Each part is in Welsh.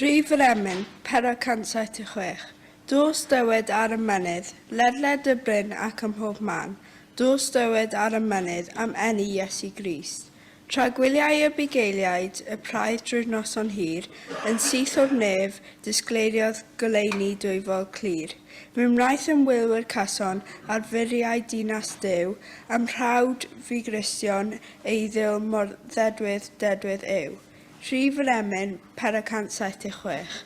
Rhif yr emyn, 476. Dos dywed ar y mynydd, ledled y bryn ac ym mhob man. Dos dywed ar y mynydd am eni Iesu Grist. Tra gwyliau y bugeiliaid y praidd drwy'r noson hir, yn syth o'r nef, disgleiriodd goleuni dwyfol clir. Fy mraeth yn wylwyr cason ar furiau dinas Duw, am rhawd fi Gristion eiddyl mor dedwydd yw. Rhif yr emyn, 476.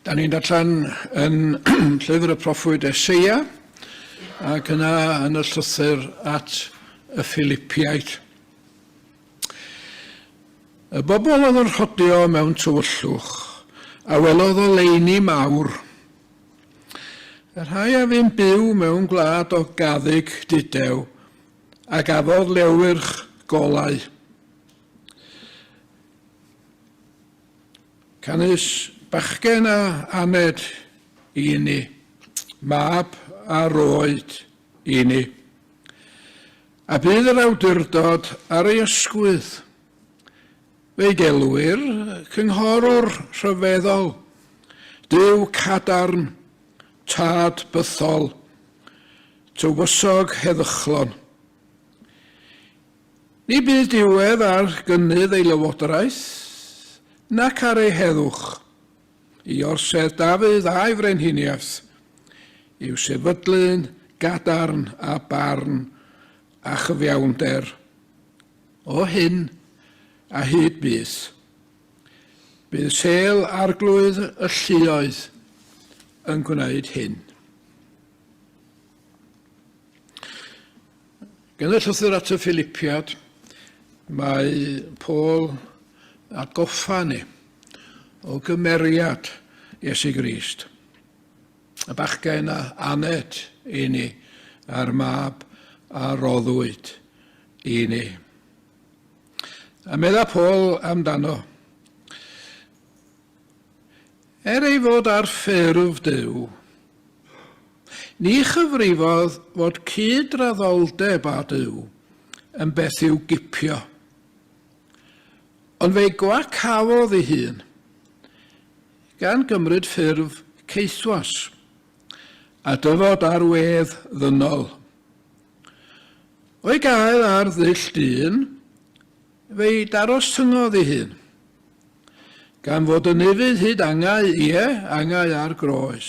Da ni'n darllen yn llyfr y proffwyd Eseia, ac yna yn y llythyr at y Philippiaid. Y bobl oedd yn rhodio mewn tywyllwch, a welodd o leini mawr. Y rhai a fi'n byw mewn gwlad o gaddig didew, a gafodd lewyrch golau. Canys bachgen a aned I ni, mab a roed I ni. A bydd yr awdurdod ar ei ysgwydd. Fe'i gelwir cynghorwr rhyfeddol, Duw cadarn, tad bythol, tywysog heddychlon. Ni bydd diwedd ar gynnydd ei lywodraeth, nac ar ei heddwch. I orsedd Dafydd a'i frenhiniaeth, yw sefydlu'n gadarn a barn a chyfiawnder, o hyn a hyd bys. bydd sel arglwydd y lluoedd yn gwneud hyn. Gan y llythyr at y Philippiad, mae Paul atgoffa ni o gymeriad Iesu Grist. Y bachgen a anet i ni, a'r mab a roddwyd i ni. A medda Paul amdano, ei fod ar ffurf Duw, ni chyfrifodd fod cydraddoldeb â Duw yn beth i'w gipio, ond fe'i gwacafodd ei hun, gan gymryd ffurf ceithwas, a dyfod ar wedd ddynol. O'i gael ar ddull dyn, fe'i daros tyngodd ei hun, gan fod yn ifydd hyd angau ar groes.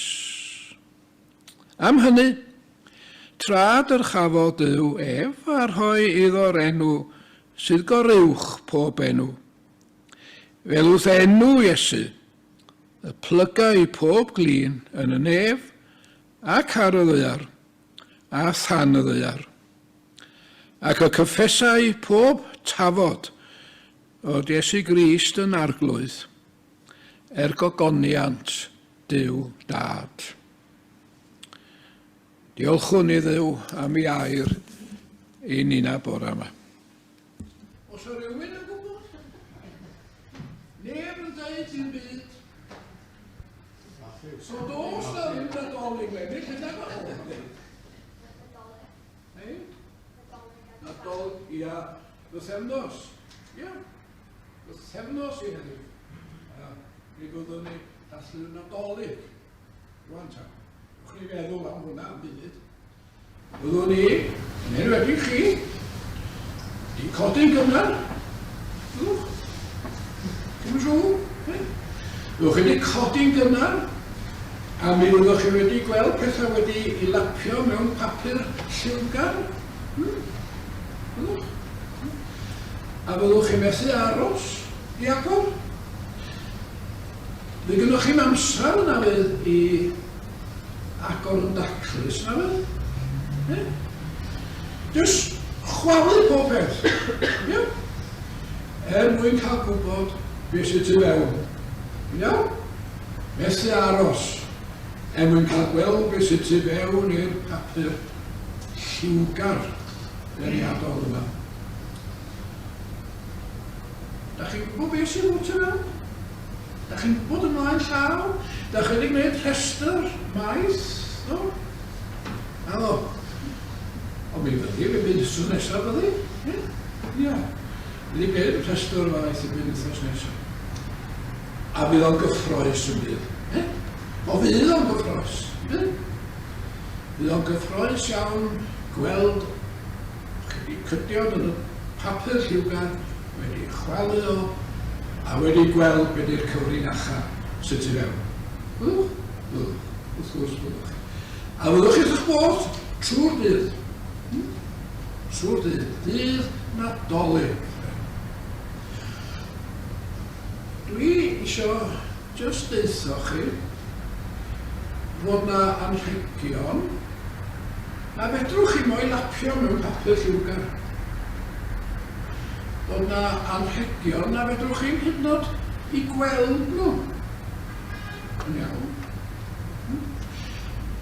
Am hynny, trad yr chafodd Duw ef a rhoi iddo'r enw sydd goruwch pob enw. Fel wrth enw Iesu, y plygau pob glin yn y nef, ac ar y ddaear, a than y ddaear, ac y cyffesau pob tafod o'r Iesu Grist yn arglwydd, gogoniant Duw Dad. Diolchwn i Dduw am ei air i nina bore yma. Os o rywun yn gwybod? Neb yn dweud i'n byd. So dos na ddim Nadolig lenni, lle na fach o'n dweud? Nadolig, ia, bythefnos. Ia, bythefnos i heddiw. Mi fyddwn ni allu Nadolig. Rwan ta. Wch ni feddwl am hwnna am byd. Byddwn ni, yn enwedig chi, di codi'n gynnar. Byddwch? Cym siŵr? Byddwch chi di codi'n gynnar, a mi fyddwch chi wedi gweld pethau wedi i lapio mewn papur lliwgar. Byddwch? A byddwch chi methu aros i agor. Fe gynnwch chi'n amser yna fydd i agor yn daclus na fydd. Just chwalu pob peth. Mwyn cael gwybod beth sydd tu fewn. Iawn? Methu aros. Mwyn cael gweld beth sydd tu fewn i'r papur lliwgar deniadol yma. Da chi'n gwybod beth sydd tu fewn? Da chi'n bod ymlaen llaw? Da chi wedi gwneud rhestr maith? No? A ddo? O mi fyddi, fe bydd wrthos nesaf fyddi? Ia. Wedi gwneud rhestr maith i bydd wrthos nesaf. A bydd o'n gyffroes yn bydd. O fydd o'n gyffroes. Bydd o'n gyffroes iawn gweld cydiod yn y papur lliwgar wedi chwalu o a wedi gweld beth yw'r cyfrinacha sydd tu fewn. Byddwch? Byddwch. Wrth gwrs byddwch. A byddwch chi'ch bod trwy'r dydd. Trwy'r dydd. Dydd Nadolig. Dwi eisiau just deitho chi fod na anrhegion na fedrwch chi mo'i lapio mewn papur lliwgar. Bod na anrhegion na fedrwch chi'n hyd yn oed i gweld nhw. Yn iawn.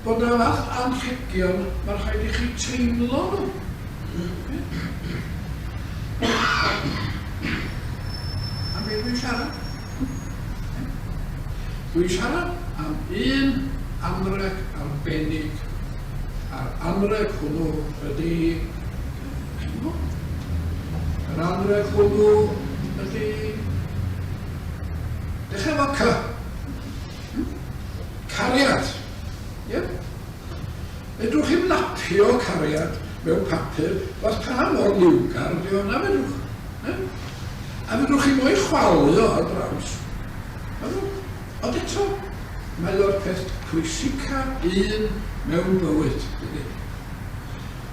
Bod na fath anrhegion mae'r rhaid i chi teimlo nhw. Am beth dwi'n siarad? Dwi'n siarad am un anreg arbennig, a'r anreg hwnnw ydy yr anreg hwnnw ydy dechrau efo cariad. Fedrwch chi'n lapio cariad mewn papur, fath pa mor liwgar di o'na fedrwch. A fedrwch chi mo'i chwalu o ar draws. Ond eto, mae o'r peth pwysica un mewn bywyd.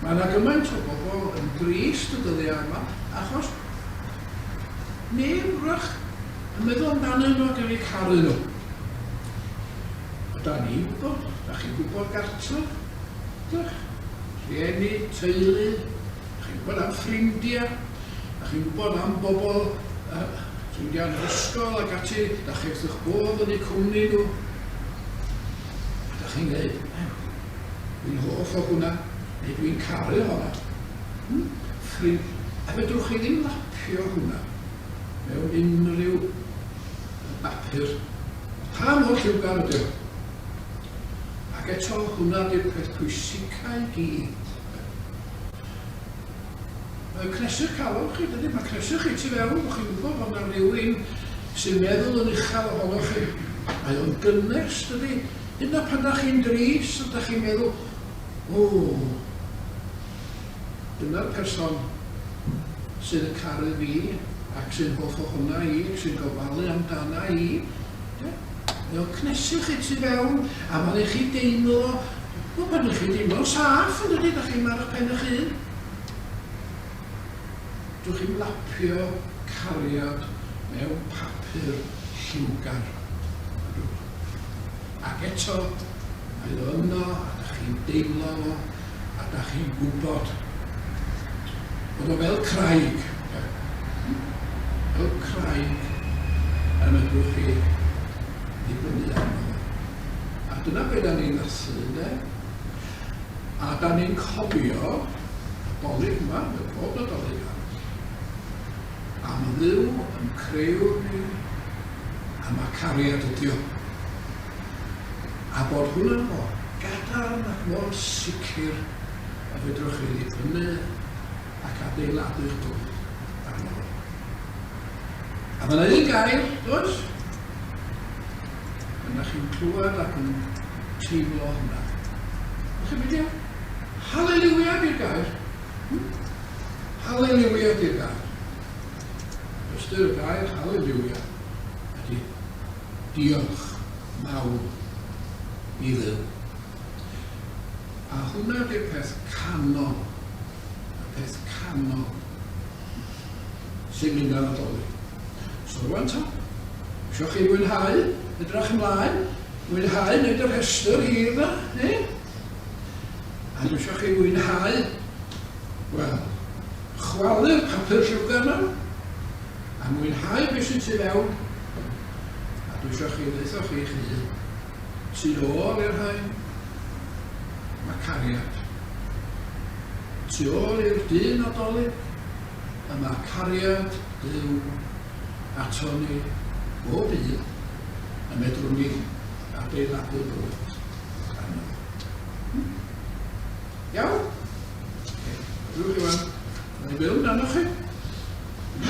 Mae yna gymaint o bobl yn drist y dyddiau yma, achos neb rach meddwl amdanyn nhw ac yn ei caru nhw. Da ni'n gwybod, da chi'n gwybod gartref, rhieni, teulu, da chi'n gwybod am ffrindiau, da chi'n gwybod am bobl sy'n mynd i'n ysgol ac ati, da chi'n eich bod yn eu cwmni nhw. Da chi'n gwneud, dwi'n hoff o hwnna, neu dwi'n caru hwnna. A fedrwch chi ddim lapio hwnna mewn unrhyw bapur. Pa mor lliwgar ydyw? Ac eto hwnna di'r peth pwysicau gyd. Mae cnesu'r calon chi, dydy? Mae cnesu'r chi tu fewn, o'ch chi'n gwybod bod yna rhywun sy'n meddwl yn uchel ohonoch chi. Mae o'n gynnes, dydy? Yna pan da chi'n dris, a da chi'n meddwl, dyna'r person sydd yn caru fi, ac sy'n hoff o hwnna i, ac sy'n gofalu amdana i. Mae o'n cnesu chi tu fewn, a mae'n eich chi deimlo, mae'n eich chi deimlo saff, yn ydy, da chi'n marach pen eich hun. Dwi'n chi'n lapio cariad mewn papur lliwgar. Ac eto, mae o yno, a da chi'n deimlo fo, a da chi'n gwybod bod o fel craig. Fel craig yn ydwch chi ddibynnu arno. A dyna beth da ni'n nasu, ynddo? A da ni'n cofio y dolyg yma, y bod y dolyg yma. A mae Dduw yn creu ni, a mae cariad ydi o. A bod hwnna'n mor gadarn ac mor sicr a fedrwch chi ddibynnu ac adeiladu'ch bywyd arno fo. A mae yna un gair, does? Yna chi'n clywed ac yn teimlo hwnna. Ydych chi'n mynd? Hallelujah di'r gair. Hallelujah di'r gair. Ystyr y gair hallelujah ydy diolch mawr i Dduw. A hwnna di'r peth canon, y peth canon sy'n mynd ar y Dolig. So rwan ta, isio chi mwynhau, edrych ymlaen, mwynhau, wneud yr rhestr hir na, A dwi isio chi mwynhau, wel, chwalu'r papur lliwgar na, a mwynhau beth sy'n tu fewn, a dwi isio chi ddeitho chi hun, tu ôl i'r hain, mae cariad. Tu ôl i'r dyn Nadolig, a mae cariad Duw ato ni bob un a medrwn ni adeiladu bywyd arno. Iawn? Rwy'n chi mae'n mewn arnoch chi.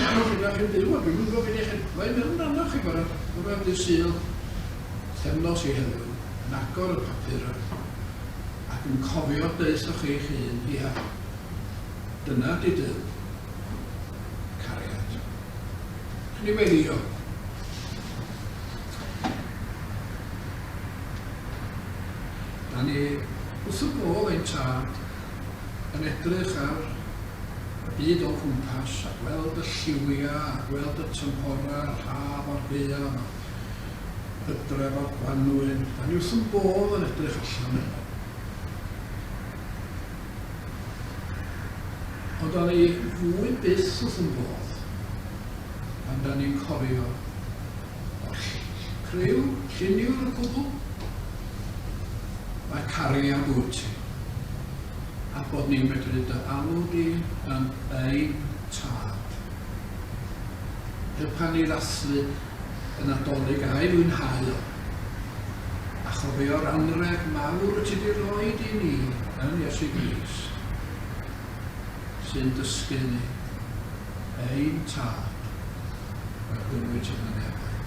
Arnoch chi da chi'n byw, a dwi'n gofyn i chi, mae'n mewn arnoch chi barod. Rwy'n di syl thefnos i heddiw, yn agor y papur ac yn cofio deithoch chi'ch hun, ia, dyna di Duw, cariad. Ni wedi o. Da ni wrth y bodd ein tad yn edrych ar y byd o gwmpas a gweld y lliwia, a gweld y tymhora, yr haf o'r buan, y dref o'r gwanwyn. Da ni wrth y bodd yn edrych allan yno. Ond da ni fwy byth wrth y bodd pan da ni'n cofio o'r criw, lluniwr y cwbl, mae cariad wyt ti. A bod ni'n medru dy alw di yn ein tad. Pan ni ddathlu yn Nadolig a'i mwynhau o. A chofio'r anreg mawr ti di roed i ni yn Iesu Grist, sy'n dysgu ni ein tad a gwynwyd yn y nefaid.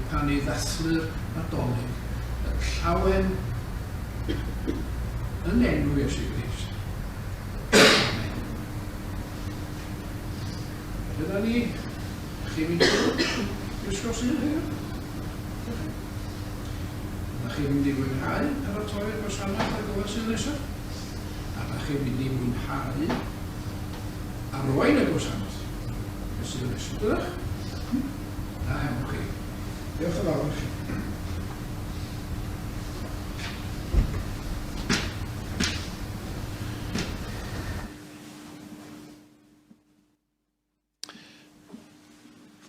Pan ni ddathlu'r Nadolig, y llawen yn enw Iesu Grist. Amen. Dyna ni, chi'n mynd i'r sgwrsyn hyn? Da chi'n mynd i mwynhau paratoi'r gwasanaeth ar gyfer sy'n nesaf? A da chi'n mynd i mwynhau arwain y gwasanaeth sy'n nesaf? Dydych? Na, iawn chi. Diolch yn fawr chi.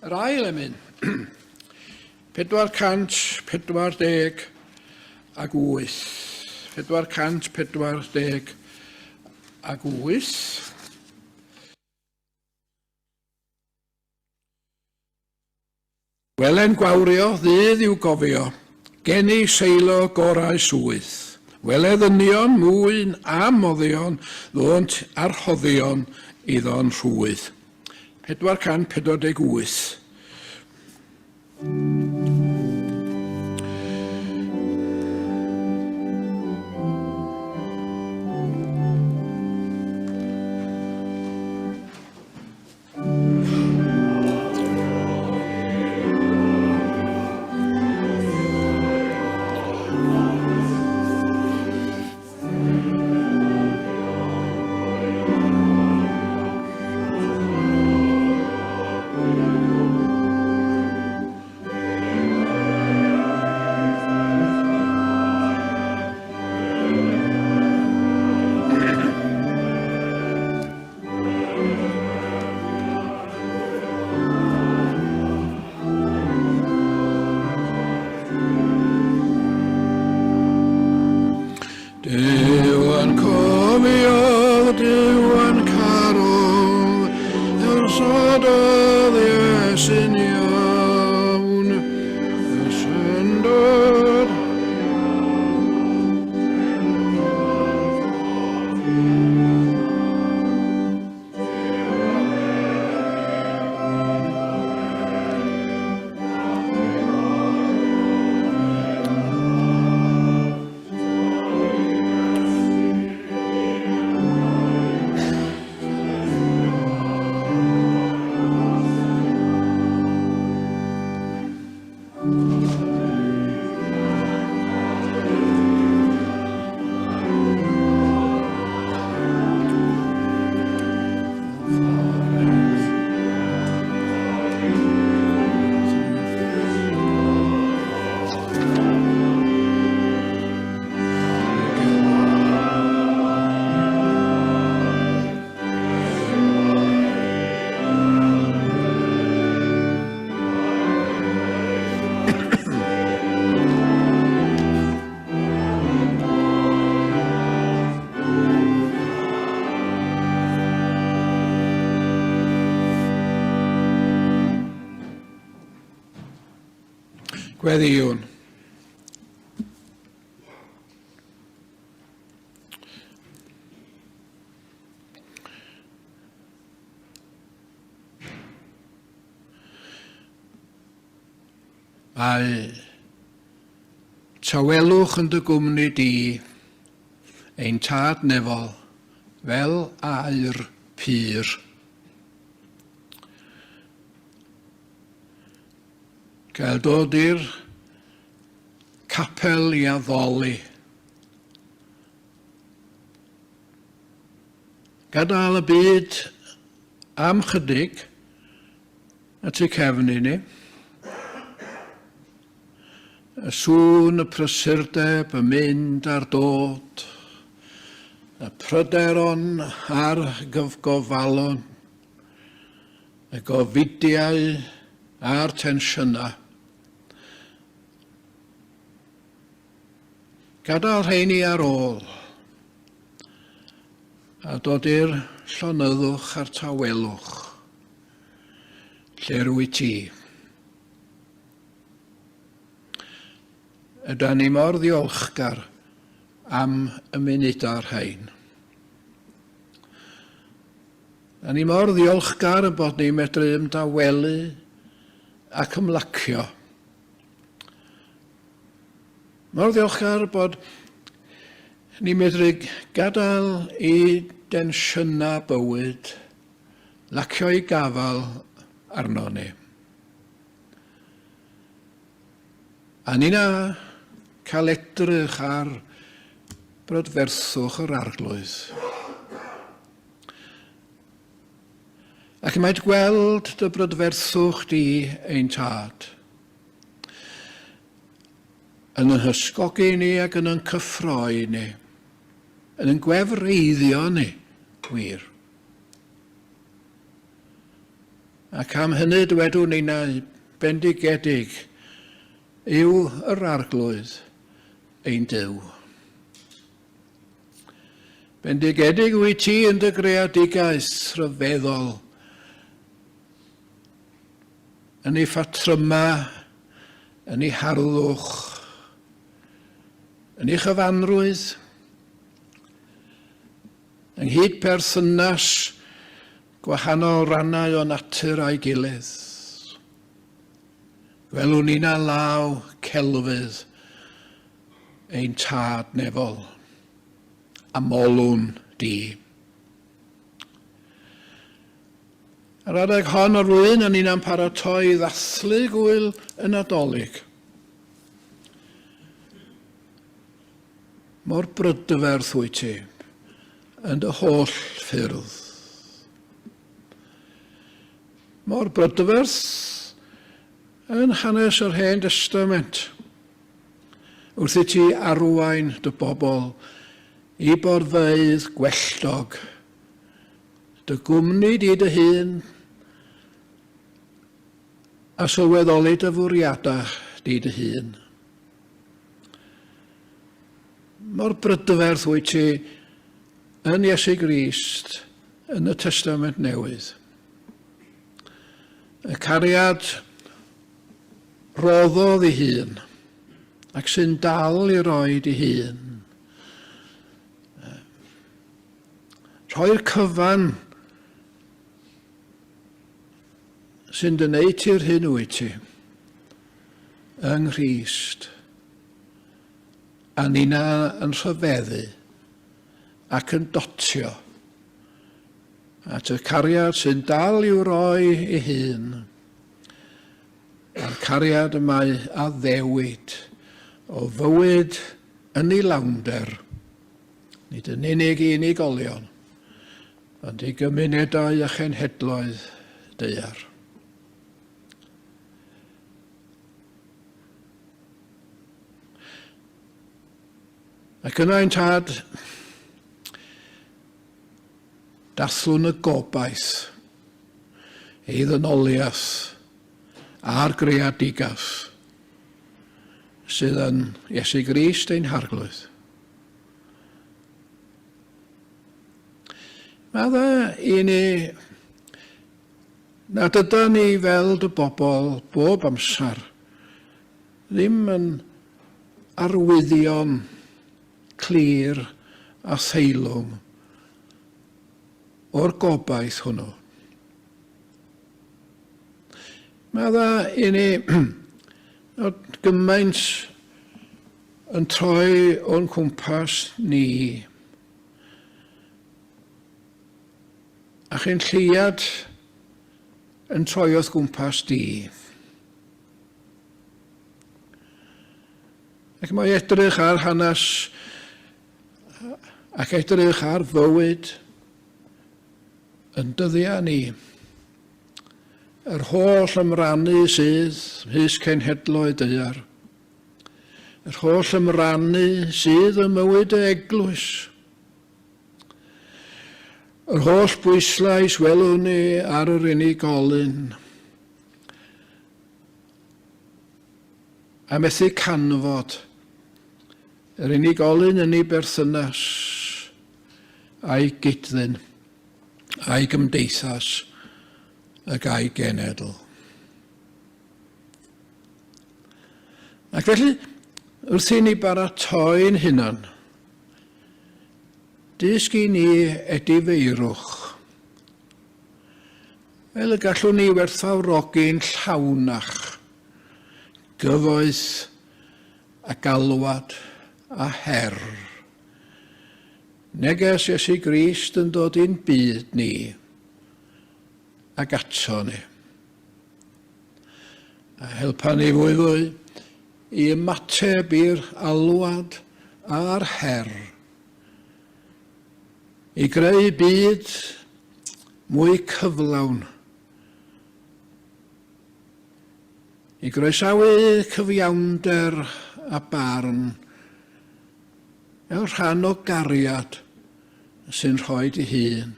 Yr ail emyn, 448 ag 8. 448 ag 8. Welen gwawrio ddydd i'w gofio, gen i seilo gorau swydd. Weled ddynion, mwyn a moddion, ddont arhoddion iddo'n rhwydd. 448. Gweddiwn. Mae tawelwch yn dy gwmni di, ein tad nefol, fel aur pyr. Gael dod i'r capel i addoli. Gadael y byd am chydig at ei cefn i ni. Y sŵn y prysurdeb yn mynd ar dod, y pryderon a'r gofalon, y gofidiau a'r tensiynau. Gadael rheini ar ôl, a dod i'r llonyddwch a'r tawelwch, lle rwy ti. Ydyn ni mor ddiolchgar am y munudau'r rhain. Ydyn ni mor ddiolchgar y bod ni medru ymdawelu ac ymlacio. Mor ddiolchgar bod ni medru gadael i densiynau bywyd, lacio i gafal arno ni. A ni'n cael edrych ar brydferthwch yr arglwydd. Ac mae'n gweld dy brydferthwch di ein tad. Yn yn hysgogi ni ac yn cyffroi ni. Yn gwefreiddio ni, wir. Ac am hynny dwedwn ni na bendigedig yw yr arglwydd ein Duw. Bendigedig wyt ti yn dy greadigaeth rhyfeddol, yn ei ffatryma, yn ei harddwch, yn ei chyfanrwydd, ynghyd perthynas gwahanol rannau o natur a'i gilydd. Gwelwn ni na law celfydd ein tad nefol, a molwn di. Ar adeg hon o'r flwyddyn, yn ni'n paratoi ddathlu gwyl y Nadolig. Mor brydferth wyt ti yn dy holl ffyrdd. Mor brydferth yn hanes yr Hen Testament. Wrth i ti arwain dy bobl i borfeydd gwelltog, dy gwmni di dy hun, a sylweddoli dy fwriadau di dy hun. Mor brydferth wyt ti yn Iesu Grist yn y Testament Newydd. Y cariad roddodd ei hun, ac sy'n dal i roed ei hun. Rhoi'r cyfan sy'n dyneu ti'r hyn wyt ti yng Nghrist, a nina yn rhyfeddu ac yn dotio at y cariad sy'n dal i'w roi ei hun, a'r cariad yma a ddewid o fywyd yn ei lawnder, nid yn unig i unigolion, ond i gymunedau a chenhedloedd daear. Ac yna ein tad, dathlwn y gobaith, ei ddynoliaeth a'r greadigaeth sydd yn Iesu Grist ein harglwydd. Madda i ni, nad ydyn ni fel dy bobl bob amser ddim yn arwyddion clir a theilwng o'r gobaith hwnnw. Madda i ni gymaint yn troi o'n cwmpas ni, a chyn lleiad yn troi o'th gwmpas di. Ac mae edrych ar hanes ac edrych ar fywyd yn dyddiau ni. Yr holl ymrannu sydd hys cenhedloedd daear. Yr holl ymrannu sydd ym mywyd y Eglwys. Yr holl bwyslais welwn ni ar yr unigolyn. A methu canfod yr unigolyn yn ei berthynas a'i gydddyn, a'i gymdeithas ac a'i genedl. Ac felly, wrth i ni baratoi'n hunan, dysg i ni edifeirwch, fel y gallwn ni werthfawrogi'n llawnach, gyfoeth a galwad a her. Neges Iesu Grist yn dod i'n byd ni ac ato ni. A helpa ni fwy i ymateb i'r alwad a'r her. I greu byd mwy cyflawn I groesawu cyfiawnder a barn yw'r rhan o gariad sy'n rhoi i hun.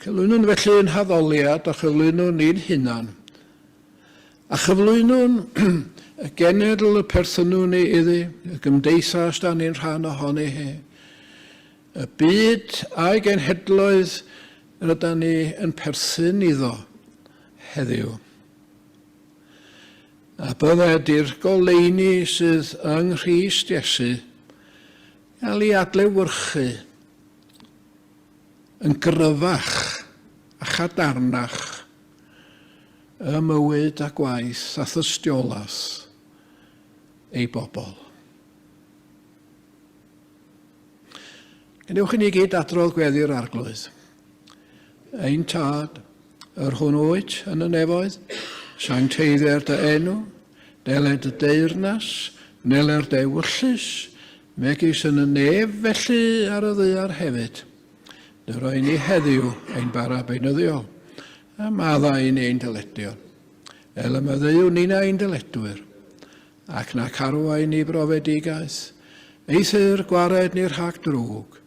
Cyflwynwn felly yn haddoliad a chyflwynwn ni'n hunan. A chyflwynwn y genedl y personw ni iddi, y gymdeithas da ni'n rhan ohoni he. Y byd a'i genhedloedd rydyn ni yn perthyn iddo heddiw. A byddai'r goleuni sydd yng Nghrist Iesu gael ei adlewyrchu yn gryfach a chadarnach y mywyd a gwaith a thystiolas ei bobl. Gwnewch i ni gyd adrodd gweddi'r arglwydd. Ein tad, yr hwnnwyd yn y nefoedd, sancteiddio'r dy enw, deled y deyrnas, neler dy wyllus, megis yn y nef felly ar y ddaear hefyd. Dy roi ni heddiw ein bara beunyddiol, a madda ein ein dyledion. El y myddew ni'n ein dyledwyr, ac na carwain ni brofedigaeth, eithir gwared ni'r rhag drwg.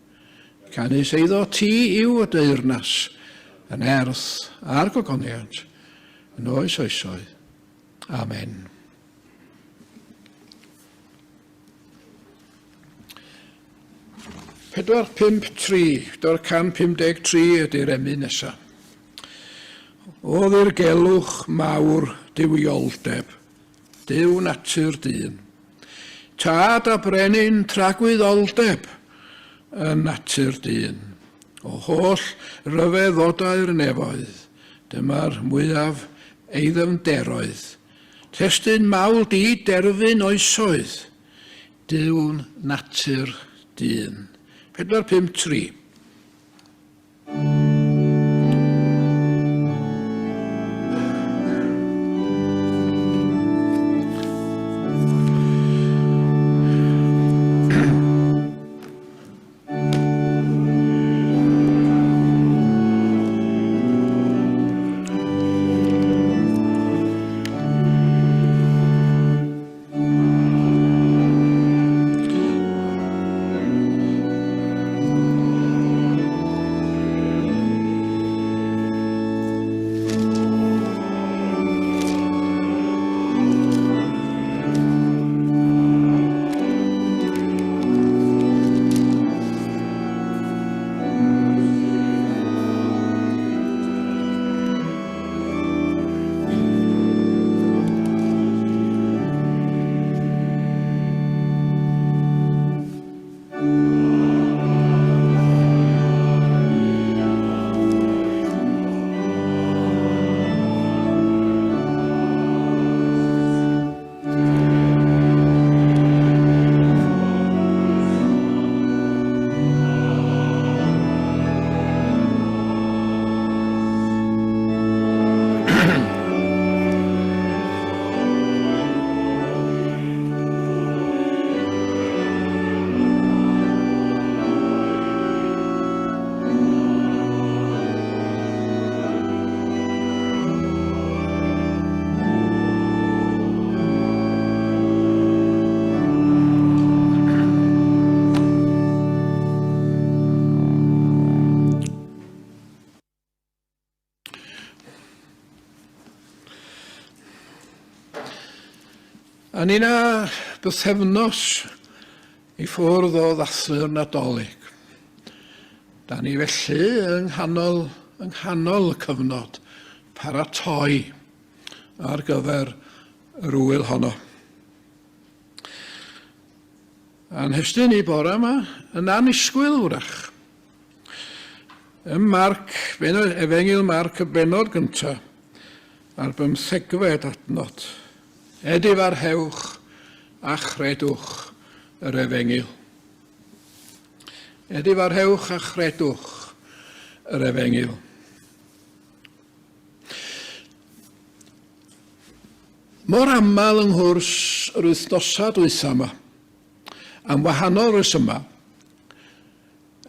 Canis eiddo ti yw y deyrnas, yn erth a'r gogoniant, yn oes oesoedd. Amen. Pedwar 153 ydy'r emyn nesaf. Oedd i'r gelwch mawr diwioldeb, diw natur dyn. Tad a brenin tragwyddoldeb yn natur dyn. O holl ryfeddodau'r nefoedd, dyma'r mwyaf ei ddyfnderoedd. Testyn mawl di derfyn oesoedd, diwn natur dyn. 453. A ni na bythefnos i ffwrdd o ddathlu'r Nadolig. Da ni felly yng nghanol y cyfnod paratoi ar gyfer yr wyl honno. A'n hestyn ni bore yma yn annisgwyl wrach. Efengil Marc y benod gyntaf ar 15fed adnod. Edif ar hewch a chredwch yr efengil. Edif ar hewch a chredwch yr efengil. Mor aml yng nghwrs yr wythnosa dwytha yma, am wahanol resyma,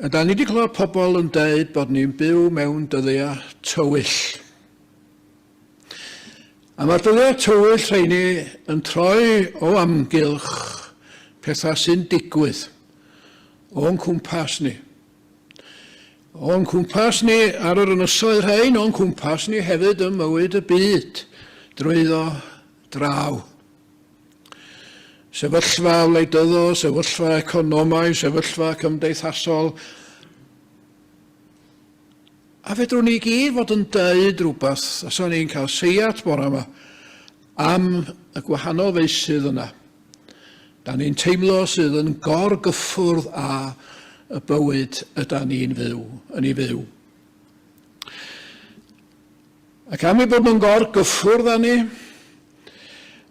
yda ni wedi clywed pobl yn dweud bod ni'n byw mewn dyddiau tywyll. A mae dyddiau tywyll rheini yn troi o amgylch pethau sy'n digwydd o'n cwmpas ni. O'n cwmpas ni ar yr ynysoedd rhain, o'n cwmpas ni hefyd ym mywyd y byd drwyddo draw. Sefyllfa wleidyddol, sefyllfa economaidd, sefyllfa cymdeithasol. A fedrwn ni gyd fod yn dweud rhywbeth, os o'n ni'n cael seiat bore yma, am y gwahanol feisydd yna. Da ni'n teimlo sydd yn gorgyffwrdd â y bywyd yda ni'n fyw, yn ei fyw. Ac am ei bod yn gorgyffwrdd â ni,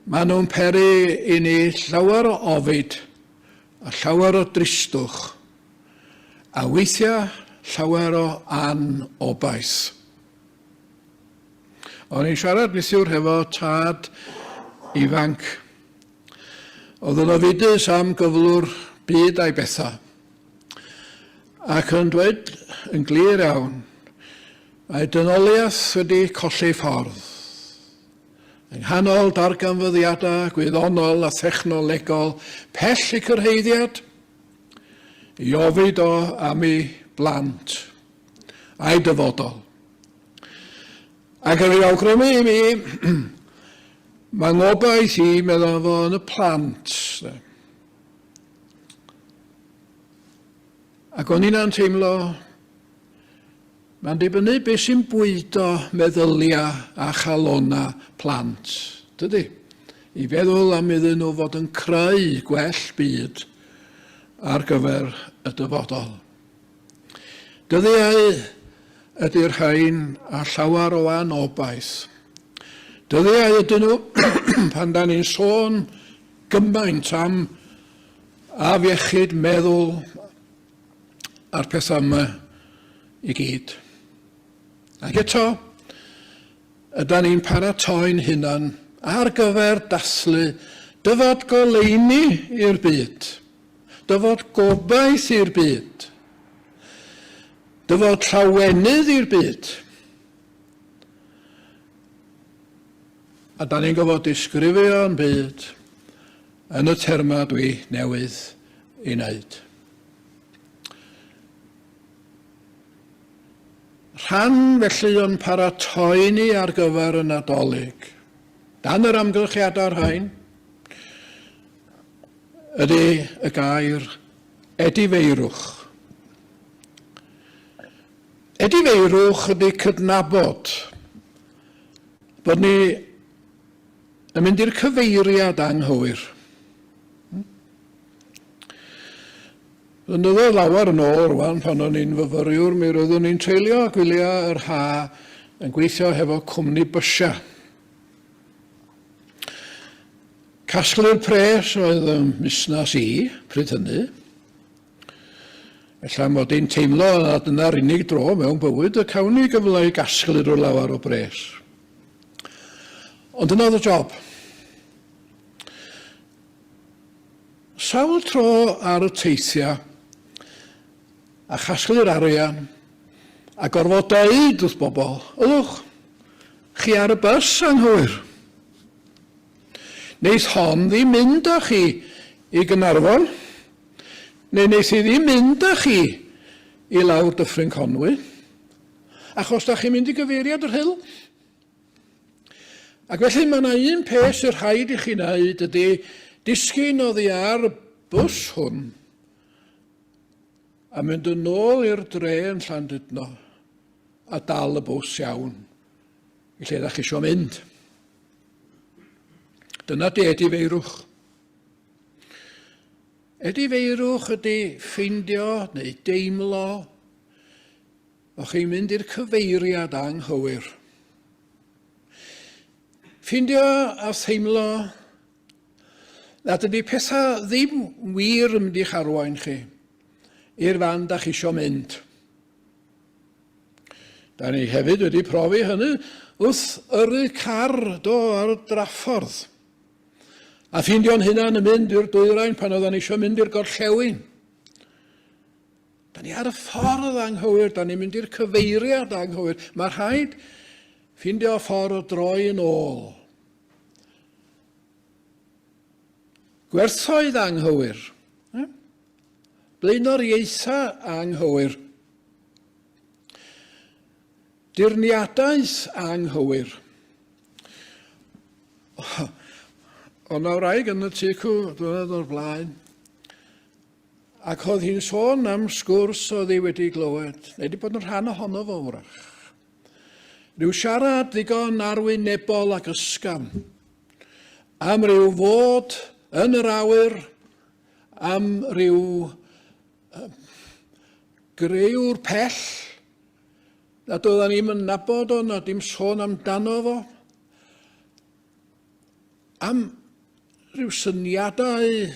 maen nhw'n peri i ni llawer o ofid a llawer o dristwch, a weithiau llawer o anobaith. O'n i'n siarad nithiwr hefo tad ifanc. Oedd yn ofidus am gyflwr byd a'i bethau. Ac yn dweud yn glir iawn, mae dynoliaeth wedi colli ffordd. Yng nghanol darganfyddiadau gwyddonol a thechnolegol pell i cyrhaeddiad, i ofid o am ei blant a'i dyfodol. Ac yn ei awgrymu i mi, mae ngobaith i meddwl fo yn y plant. Ac o'n i'n teimlo, mae'n dibynnu beth sy'n bwydo meddyliau a chalona plant, dydy? I feddwl am iddyn nhw fod yn creu gwell byd ar gyfer y dyfodol. Dyddiau ydy'r rhain a llawer o anobaith. Dyddiau ydyn nhw pan da ni'n sôn gymaint am afiechyd meddwl a'r pethau yma i gyd. Ac eto, ydyn ni'n paratoi'n hunan ar gyfer dathlu dyfod goleuni i'r byd, dyfod gobaith i'r byd, dyfod llawenydd i'r byd. A da ni'n gofod disgrifio'n byd yn y terma dwi newydd i wneud. Rhan felly o'n paratoi ni ar gyfer y Nadolig, dan yr amgylchiadau rhain, ydy y gair edifeirwch. Edifeirwch ydy cydnabod bod ni yn mynd i'r cyfeiriad anghywir. Blynyddoedd lawer yn ôl rwan, pan o'n i'n fyfyriwr, mi roeddwn ni'n treulio a gwylio yr ha yn gweithio hefo cwmni bysia. Casglu'r pres oedd busnes i, pryd hynny. Ella mod i'n teimlo na dyna'r unig dro mewn bywyd y cawn ni gyfle i gasglu'r lawer o bres. Ond dyna oedd y job. Sawl tro ar y teithiau a chasglu'r arian a gorfod dweud wrth bobl, ydwch, chi ar y bus anghywir. Neith hon ddim mynd â chi i Gaernarfon, neu neith hi ddim mynd â chi i lawr Dyffryn Conwy, achos da chi'n mynd i gyfeiriad yr hyl. Ac felly mae yna un peth sy'n rhaid i chi wneud ydy disgyn oddi ar y bws hwn a mynd yn ôl i'r dre yn Llandudno a dal y bws iawn i lle ydych chi eisiau mynd. Dyna di edifeirwch. Edifeirwch ydy ffeindio neu deimlo o chi'n mynd i'r cyfeiriad anghywir. Ffeindio a theimlo nad ydy pethau ddim wir yn mynd i'ch arwain chi i'r fan da chi eisiau mynd. Da ni hefyd wedi profi hynny wrth yrru car do ar y draffordd. A ffeindio'n hunan yn mynd i'r dwyrain pan oedden ni eisiau mynd i'r gorllewin. Da ni ar y ffordd anghywir, da ni'n mynd i'r cyfeiriad anghywir. Mae rhaid ffeindio ffordd o droi yn ôl Gwerthoedd anghywir. Blaenoriaethau anghywir. Dirniadaeth anghywir. Ond nawr raig yn y ticw dwrnod o'r blaen. Ac oedd hi'n sôn am sgwrs oedd hi wedi glywed. Neu wedi bod yn rhan ohono fo wrach. Rhyw siarad ddigon arwynebol ac ysgam. Am ryw fod yn yr awyr. Am ryw greuwr pell. Na doeddan ni'n yn nabod o, na dim sôn amdano fo. Am ryw syniadau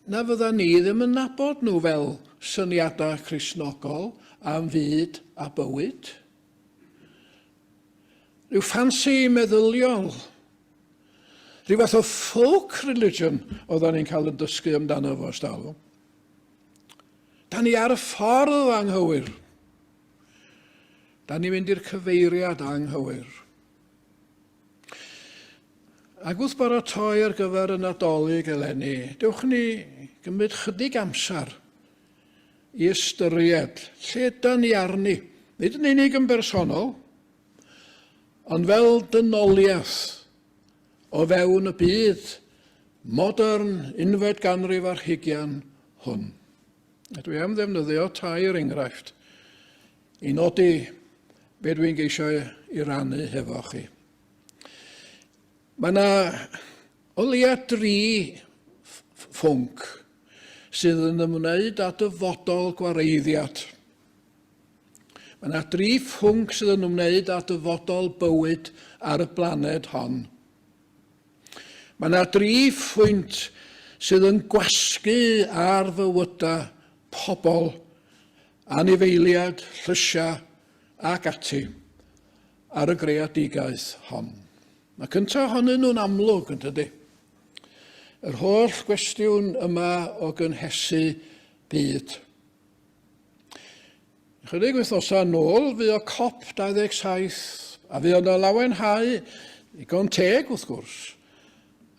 na fydda ni ddim yn nabod nhw fel syniadau Cristnogol am fyd a bywyd. Ryw ffansi meddyliol. Ryw fath o folk religion oeddan ni'n cael yn dysgu amdano fo ystalw. Da ni ar y ffordd anghywir. Da ni'n mynd i'r cyfeiriad anghywir. Ac wrth baratoi ar gyfer y Nadolig eleni, dewch ni gymryd chydig amser i ystyried lle da ni arni, nid yn unig yn bersonol, ond fel dynoliaeth o fewn y byd modern 11 ganrif ar 20 hwn. A dwi am ddefnyddio tair enghraifft i nodi be dwi'n geisio i rannu hefo chi. Mae yna o leia 3 ffwnc sydd yn ymwneud â dyfodol gwareiddiad. Mae yna 3 ffwnc sydd yn ymwneud â dyfodol bywyd ar y blaned hon. Mae yna 3 phwynt sydd yn gwasgu ar fywydau pobl, anifeiliad, llysiau ac ati ar y greadigaeth hon. Mae cyntaf ohonyn nhw'n amlwg yn dydy. Yr holl gwestiwn yma o gynhesu byd. Chydig wythnosau nôl, fu o COP27, a fu o'n lawenhau digon teg wrth gwrs,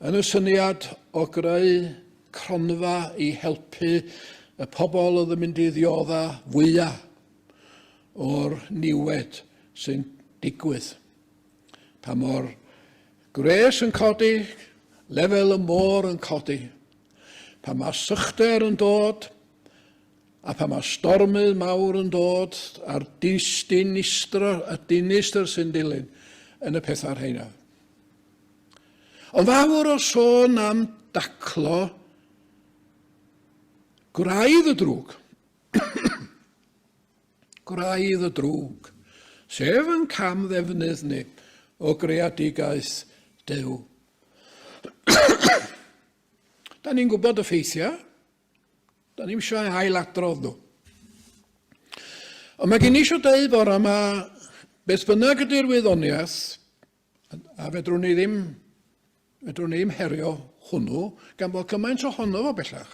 yn y syniad o greu cronfa i helpu y pobl oedd yn mynd i ddiodda fwyaf o'r niwed sy'n digwydd. Pa mor gres yn codi, lefel y môr yn codi, pa mae sychder yn dod, a pa mae stormydd mawr yn dod, a'r dinistr sy'n dilyn yn y pethau rheina. Ond fawr o sôn am daclo gwraidd y drwg. Gwraidd y drwg, sef yn cam ddefnydd ni o greadigaeth Dew. Da ni'n gwybod y ffeithiau, da ni'n eisiau ailadrodd nhw. Ond mae gen i eisiau dweud bore yma, beth bynnag ydy'r wyddoniaeth, a fedrwn ni ddim herio hwnnw, gan bod cymaint ohono fo bellach,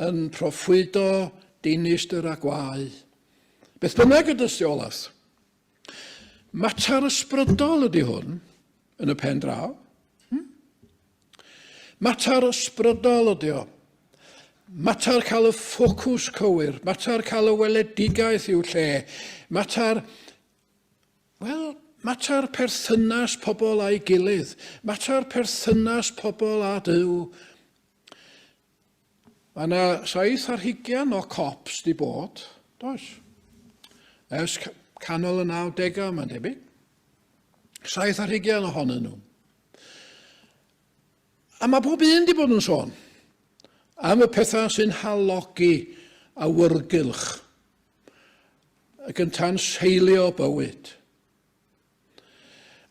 yn proffwydo, dinistr a gwae. Beth bynnag ydy'r stiolaeth. Mater ysbrydol ydy hwn, yn y pen draw. Mater ysbrydol ydy o. Mater cael y ffocws cywir. Mater cael y weledigaeth i'w lle. Mater perthynas pobl a'i gilydd. Mater perthynas pobl a Duw. Mae yna 720 o cops di bod, does? Ers canol y 90au, mae'n debyg. 720 ohonyn nhw. A mae pob un di bod yn sôn am y pethau sy'n halogi a wyrgylch ac yn tanseilio bywyd.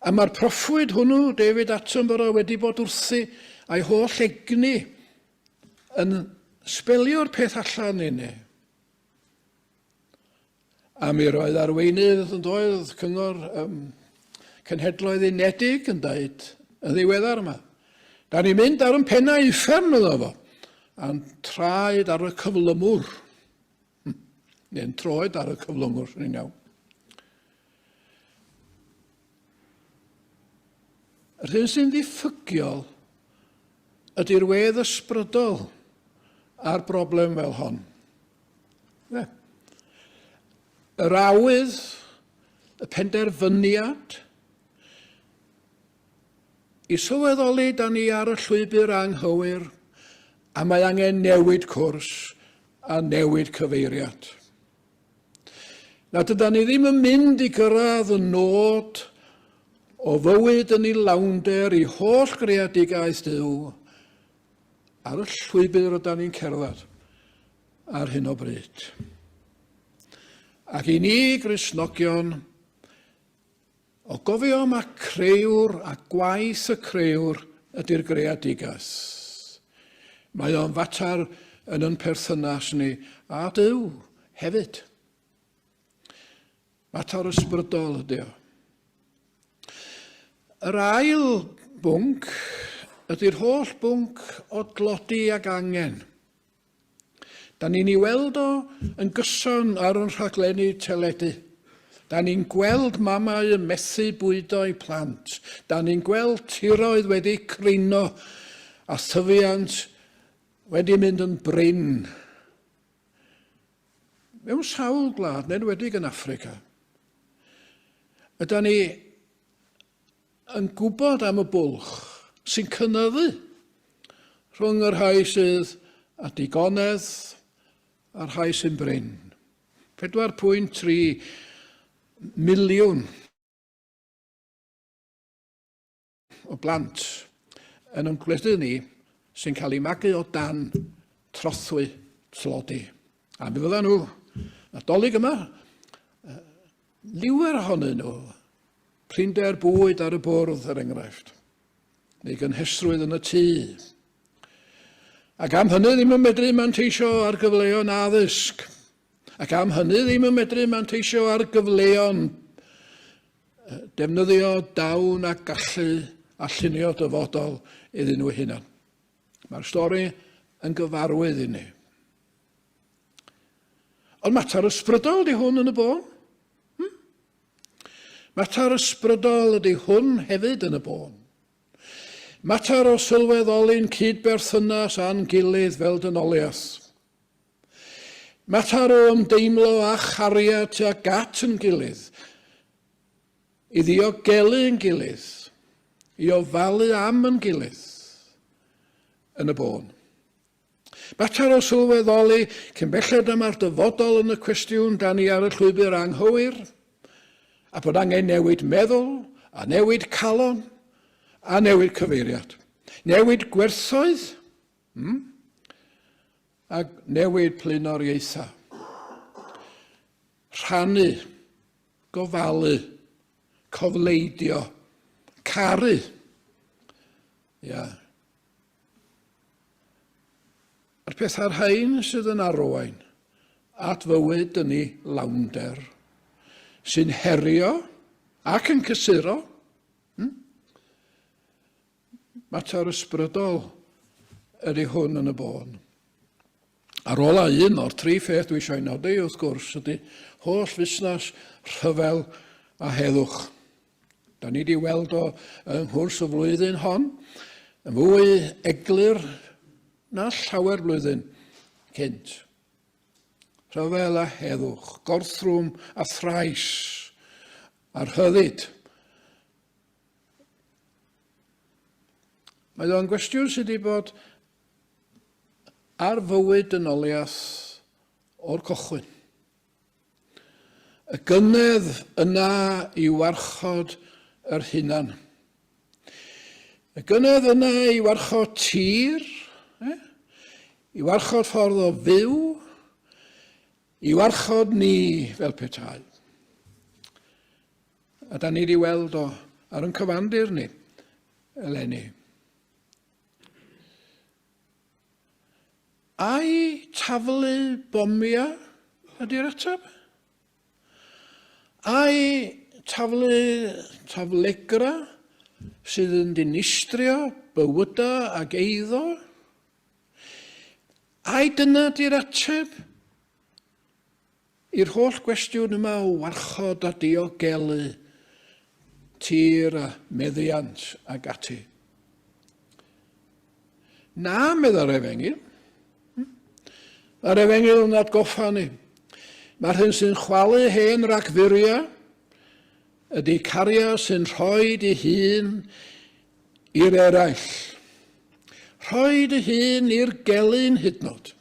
A mae'r proffwyd hwnnw, David Attenborough, wedi bod wrthi a'i holl egni yn sbelio'r peth allan inni. A mi roedd arweinydd yn doedd cyngor Cenhedloedd Unedig yn dweud y ddiweddar yma. Da ni'n mynd ar yn pennau uffern iddo fo, a'n traed ar y cyflymwr. Neu'n troed ar y cyflymwr, sy'n iawn. Yr hyn sy'n ddiffygiol ydy'r wedd ysbrydol a'r broblem fel hon. Yr awydd, y penderfyniad, i sylweddoli da ni ar y llwybr anghywir, a mae angen newid cwrs a newid cyfeiriad. Na dyda ni ddim yn mynd i gyrraedd y nod o fywyd yn ei lawnder i holl greadigaeth Duw ar y llwybr ydyn ni'n cerdded ar hyn o bryd. Ac i ni, Gristnogion, o gofio mae creuwr a gwaith y creuwr ydy'r greadigaeth. Mae o'n fatar yn ein perthynas ni a Duw hefyd. Matar ysbrydol ydy o. Yr ail bwnc ydy'r holl bwnc o dlodi ag angen. Da ni'n ei weld o yn gyson ar yn rhaglenni teledu. Da ni'n gweld mamau yn methu bwydo'u plant. Da ni'n gweld tiroedd wedi crino a thyfiant wedi mynd yn brin. Mewn sawl gwlad, nid wedig yn Affrica, ydyn ni yn gwybod am y bwlch sy'n cynyddu rhwng yr rhai sydd â digonedd a'r rhai sy'n brin. 4.3 miliwn o blant yn ein gwledydd ni sy'n cael ei magu o dan trothwy tlodi. A mi fydda nhw, nadolig yma, liwer ohonyn nhw, prinder bwyd ar y bwrdd er enghraifft, neu gynhesrwydd yn y tŷ. Ac am hynny ddim yn medru manteisio ar gyfleon addysg. Ac am hynny ddim yn medru manteisio ar gyfleon defnyddio dawn a gallu a llunio dyfodol iddyn nhw hunan. Mae'r stori yn gyfarwydd i ni. Ond mater ysbrydol ydy hwn yn y bôn. Mater ysbrydol ydy hwn hefyd yn y bôn. Mater o sylweddoli'n cydberthynas a'n gilydd fel dynoliaeth. Mater o ymdeimlo a chariad ag at yn gilydd. I ddiogelu yn gilydd. I ofalu am yn gilydd. Yn y bôn. Mater o sylweddoli cyn belled am ar dyfodol yn y cwestiwn da ni ar y llwybr anghywir, a bod angen newid meddwl, a newid calon, a newid cyfeiriad. Newid gwerthoedd, a newid plunoriaethau. Rhannu, gofalu, cofleidio, caru. A'r peth ar rhain sydd yn arwain at fywyd yn ei lawnder, sy'n herio ac yn cysuro, mater ysbrydol ydy hwn yn y bôn. Ar ôl un o'r tri pheth dwi eisiau nodi wrth gwrs ydy holl fusnes rhyfel a heddwch. Da ni wedi weld o yng nghwrs y flwyddyn hon, yn fwy eglur na llawer blwyddyn cynt. Rhyfel a heddwch, gorthrwm a thrais, a'r hyddid. Mae o'n gwestiwn sydd wedi bod ar fywyd dynoliaeth o'r cychwyn. Y gynedd yna i warchod yr hunan. Y gynedd yna i warchod tir, i warchod ffordd o fyw, i warchod ni fel petai. A da ni wedi weld o ar yn cyfandir ni, eleni. Ai taflu bomia ydy'r ateb? Ai taflegra sydd yn dinistrio bywyda ag eiddo? Ai dyna di'r ateb i'r holl gwestiwn yma o warchod a diogelu tir a meddiant ag ati? Na, medda'r Efengyl. Mae'r Efengyl yn atgoffa ni. Mae'r hyn sy'n chwalu hen ragfyriau ydy cariad sy'n rhoi ei hun i'r eraill. Rhoi ei hun i'r gelyn hydnod.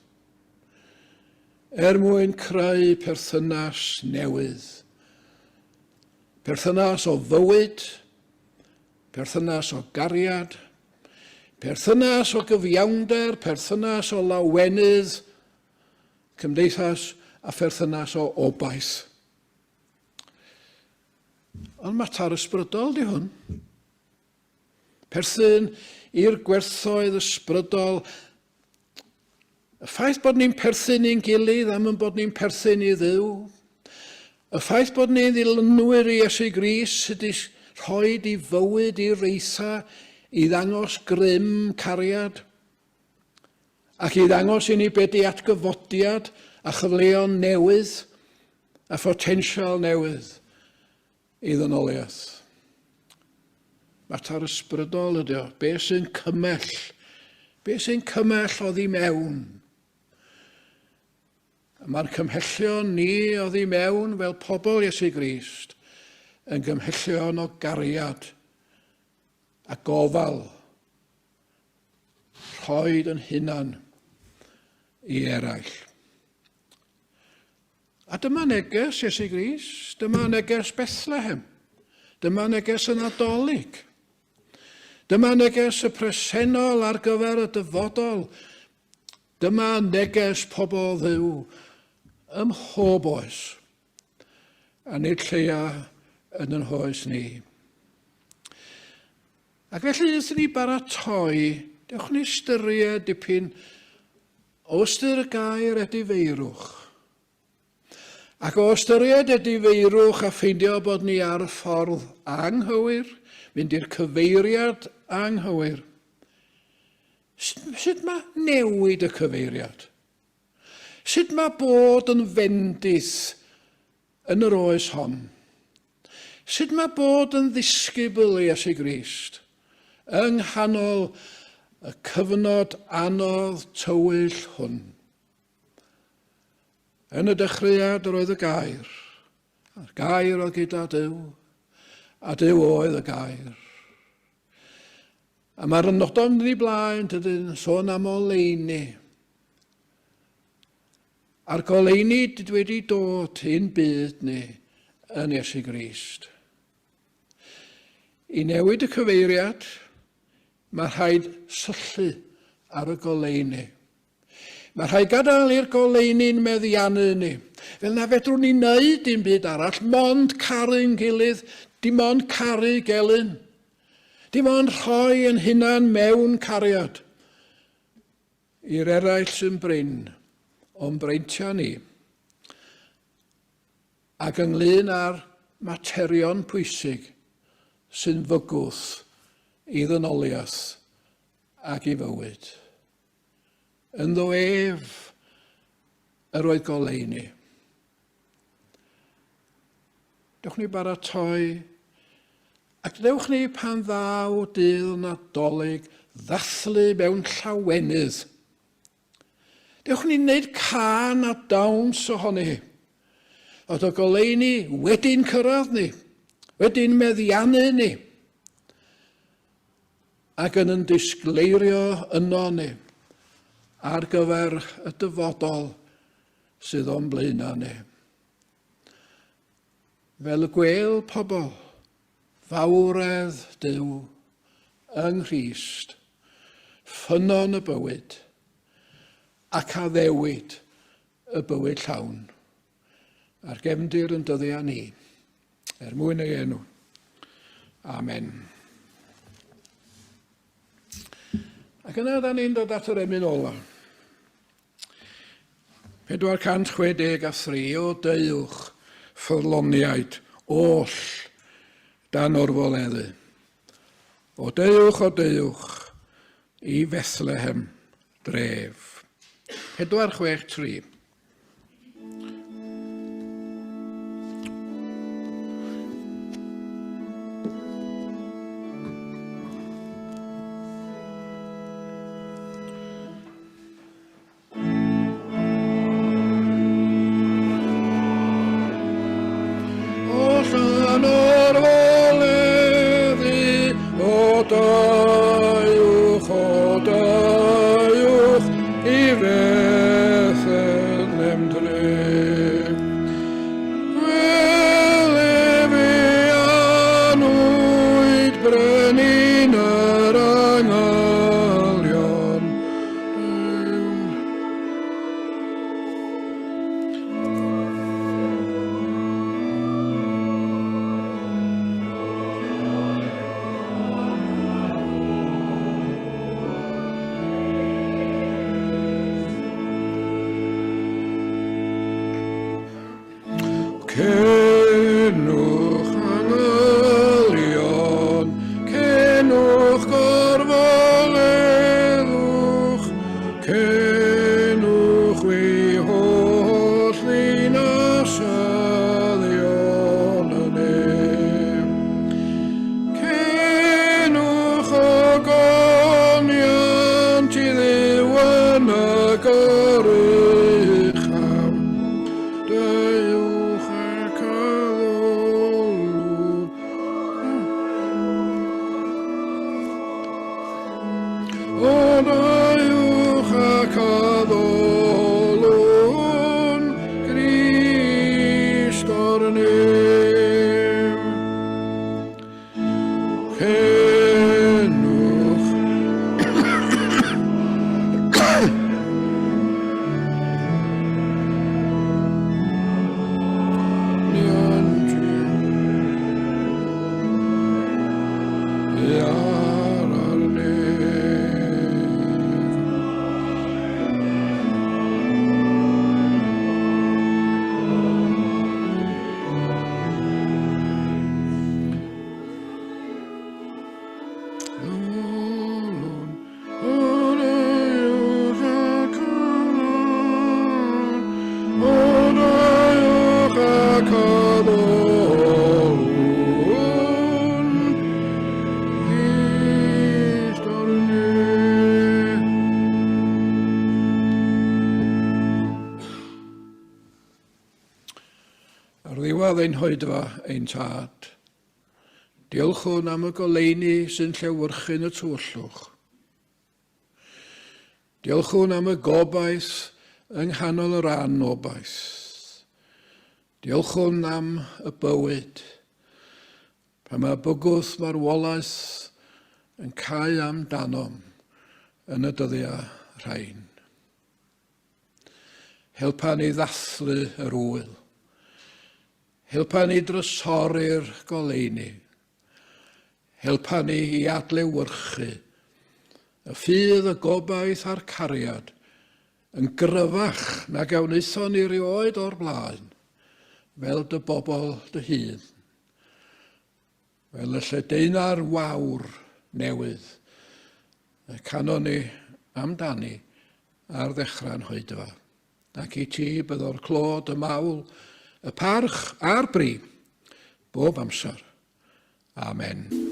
Mwyn creu perthynas newydd. Perthynas o fywyd, perthynas o gariad, perthynas o gyfiawnder, perthynas o lawenydd, cymdeithas a perthynas o obaith. Ond mater ysbrydol di hwn. Perthyn i'r gwerthoedd ysbrydol. Y ffaith bod ni'n perthyn i'n gilydd am yn bod ni'n perthyn i Dduw. Y ffaith bod ni'n ddilynwyr i Iesu Grist sydd wedi rhoi i fywyd i'r reitha i ddangos grym cariad ac i ddangos i ni beth i atgyfodiad a chyfleon newydd a potensial newydd i ddynoliaeth. Mater ysbrydol ydy o. Be sy'n cymell? Be sy'n cymell oddi mewn? Mae'r cymhellion ni oddi mewn fel pobl Iesu Grist yn gymhellion o gariad a gofal, rhoid yn hunan i eraill. A dyma neges Iesu Grist, dyma neges Bethlehem, dyma neges y Nadolig, dyma neges y presennol ar gyfer y dyfodol, dyma neges pobl Dduw ym mhob oes, a nid lleia yn yn hoes ni. Ac felly ydyn ni baratoi, dewch ni ystyried dipyn o ystyr y gair edifeirwch. Ac o ystyried edifeirwch a ffeindio bod ni ar y ffordd anghywir, mynd i'r cyfeiriad anghywir. Sut mae newid y cyfeiriad? Sut mae bod yn fendith yn yr oes hon? Sut mae bod yn ddisgybl i Iesu Grist yng nghanol y cyfnod anodd tywyll hwn? Yn y dechreuad yr oedd y gair. A'r gair oedd gyda Duw, a Duw oedd y gair. A mae'r nodon yn ei blaen, dydyn sôn am oleuni. A'r goleuni wedi dod i'n byd ni yn Iesu Grist. I newid y cyfeiriad, mae rhaid syllu ar y goleuni. Mae rhaid gadael i'r goleuni'n meddiannu ni. Fel na fedrwn ni wneud dim byd arall, mond caru'n gilydd, dim ond caru gelyn. Dim ond rhoi yn hunan mewn cariad i'r eraill sy'n bryn o'n breintia ni. Ac ynglyn â'r materion pwysig sy'n fygwth i ddynoliaeth ac i fywyd. Ynddo ef yr oedd goleuni. Dewch ni baratoi, ac dewch ni pan ddaw dydd Nadolig ddathlu mewn llawenydd. Dewch ni wneud can a dawns ohoni. Oedd y goleuni wedi'n cyrraedd ni, wedi'n meddiannu ni, ac yn disgleirio yno ni ar gyfer y dyfodol sydd o'n blaena ni. Fel y gwel pobl, fawredd Duw yng Nghrist, ffynon y bywyd, ac addewid y bywyd llawn. A'r gefndir yn dyddio ni, mwyn ei enw. Amen. Ac yna da ni'n dod at yr emyn ola. 463 o deuwch ffyrloniaid oll dan orfoleddu. O deuwch i Bethlehem dref. 463. Cenwch angylion, cenwch gorfoleddwch, cenwch wy holl ddinasyddion yn em. Cenwch o goniant i ddiw yn y gorucham, deuwch ac addolwg. O deuwch ac addolwg, Grist o'r neb. Cenwch iar ar neb. Olwn, odaiwch ac addolwg, odaiwch ac addolwg, Grist o'r neb. Ar ddiwedd ein hoedfa ein tad, diolchwn am y goleuni sy'n llewyrchu'n y tywyllwch. Diolchwn am y gobaith yng nghanol yr anobaith. Diolchwn am y bywyd, pan mae bygwth marwolaeth yn cau amdanom yn y dyddiau rhain. Helpa ni ddathlu yr wyl. Helpa ni drysori'r goleuni. Helpa ni i adlewyrchu y ffydd y gobaith a'r cariad yn gryfach na gawnaethon ni rioed o'r blaen, fel dy bobl dy hun, fel y lledaena'r wawr newydd, y canon ni amdani ar ddechrau'n hoedfa, ac i ti byddo'r clod, y mawl, y parch a'r bri, bob amser. Amen.